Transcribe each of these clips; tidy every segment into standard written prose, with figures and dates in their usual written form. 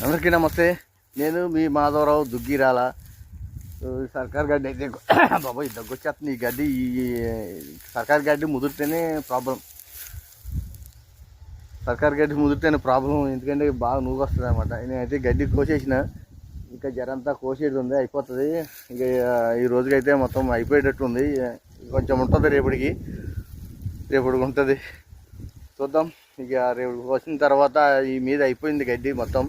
అందరికీ నమస్తే. నేను మీ మాధవరావు దుగ్గిరాల. సర్కార్ గడ్డి అయితే బాబాయ్ దగ్గొచ్చేస్తుంది. ఈ గడ్డి సర్కార్ గడ్డి ముదిరితేనే ప్రాబ్లం. సర్కార్ గడ్డి ముదిరితేనే ప్రాబ్లం, ఎందుకంటే బాగా నూగు వస్తుంది అనమాట. నేనైతే గడ్డి కోసేసిన, ఇంకా జరంతా కోసేది ఉంది, అయిపోతుంది. ఇంకా ఈ రోజుకైతే మొత్తం అయిపోయేటట్టు ఉంది. కొంచెం ఉంటుంది రేపటికి ఉంటుంది, చూద్దాం. ఇక రేపు కోసిన తర్వాత ఈ మీద అయిపోయింది గడ్డి మొత్తం.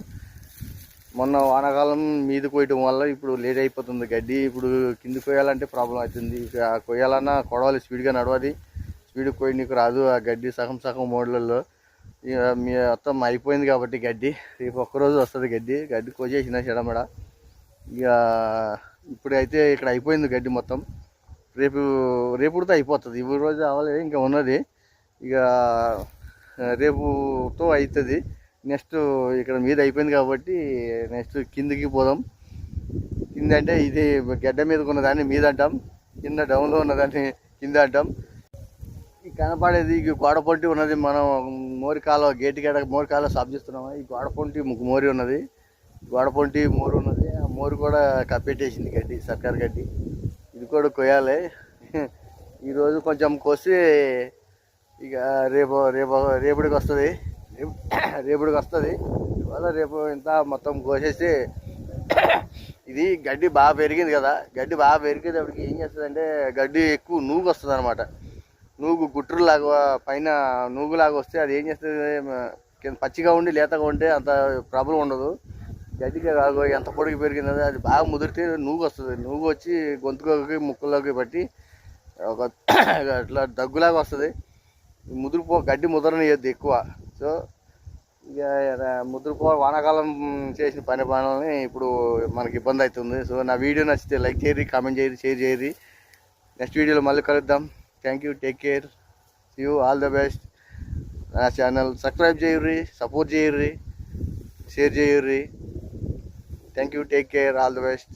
మొన్న వానాకాలం మీద కోయటం వల్ల ఇప్పుడు లేట్ అయిపోతుంది గడ్డి. ఇప్పుడు కింద కోయాలంటే ప్రాబ్లం అవుతుంది. ఇక కొయ్యాలన్నా కొడవాలి, స్పీడ్గా నడవాలి. స్పీడ్ కోయి నీకు రాదు ఆ గడ్డి. సగం సగం మోడ్లలో ఇక మొత్తం అయిపోయింది కాబట్టి గడ్డి. రేపు ఒక్కరోజు వస్తుంది గడ్డి కోసేసిన చెడమడ. ఇక ఇప్పుడైతే ఇక్కడ అయిపోయింది గడ్డి మొత్తం. రేపుతో అయిపోతుంది. ఈ రోజు అవ్వలేదు, ఇంకా ఉన్నది. ఇక రేపుతో అవుతుంది. నెక్స్ట్ ఇక్కడ మీద అయిపోయింది కాబట్టి నెక్స్ట్ కిందికి పోదాం. కింద అంటే ఇది గడ్డ మీద ఉన్నదాన్ని మీద అంటాం, కింద డౌన్లో ఉన్నదాన్ని కింద అంటాం. ఈ కనపడేది ఈ గోడపొంటి ఉన్నది. మనం మోరికాలో గేటు గడ మోరికాలో సాఫ్ చేస్తున్నాము. ఈ గోడపొంటి మోరి ఉన్నది, గోడపొంటి మోరు ఉన్నది. ఆ మోరు కూడా కప్పెట్టేసింది గడ్డి, సర్కార్ గడ్డి. ఇది కూడా కొయ్యాలి. ఈరోజు కొంచెం కోసి ఇక రేపటికి వస్తుంది. ఇవాళ రేపు ఇంత మొత్తం కోసేసి ఇది గడ్డి బాగా పెరిగింది కదా. గడ్డి బాగా పెరిగేటప్పటికి ఏం చేస్తుందంటే గడ్డి ఎక్కువ నూగు వస్తుంది అనమాట. నూగు గుట్టులాగా పైన నూగులాగా వస్తే అది ఏం చేస్తుంది, పచ్చిగా ఉండి లేతగా ఉంటే అంత ప్రాబ్లం ఉండదు. గడ్డిగా కాదు, ఎంత పొడిగి పెరిగింది అది బాగా ముదిరితే నూగు వస్తుంది. నూగు వచ్చి గొంతులోకి ముక్కులోకి పట్టి ఒక అట్లా దగ్గులాగా వస్తుంది. గడ్డి ముదరనియద్దు ఎక్కువ. సో ఇక వానాకాలం చేసిన పనులని ఇప్పుడు మనకి ఇబ్బంది అవుతుంది. సో నా వీడియో నచ్చితే లైక్ చేయరి, కామెంట్ చేయరి, షేర్ చేయరి. నెక్స్ట్ వీడియోలో మళ్ళీ కలుద్దాం. Thank you, take care, see you, all the best. నా ఛానల్ సబ్స్క్రైబ్ చేయరి, సపోర్ట్ చేయరి, షేర్ చేయరి. Thank you, take care, all the best.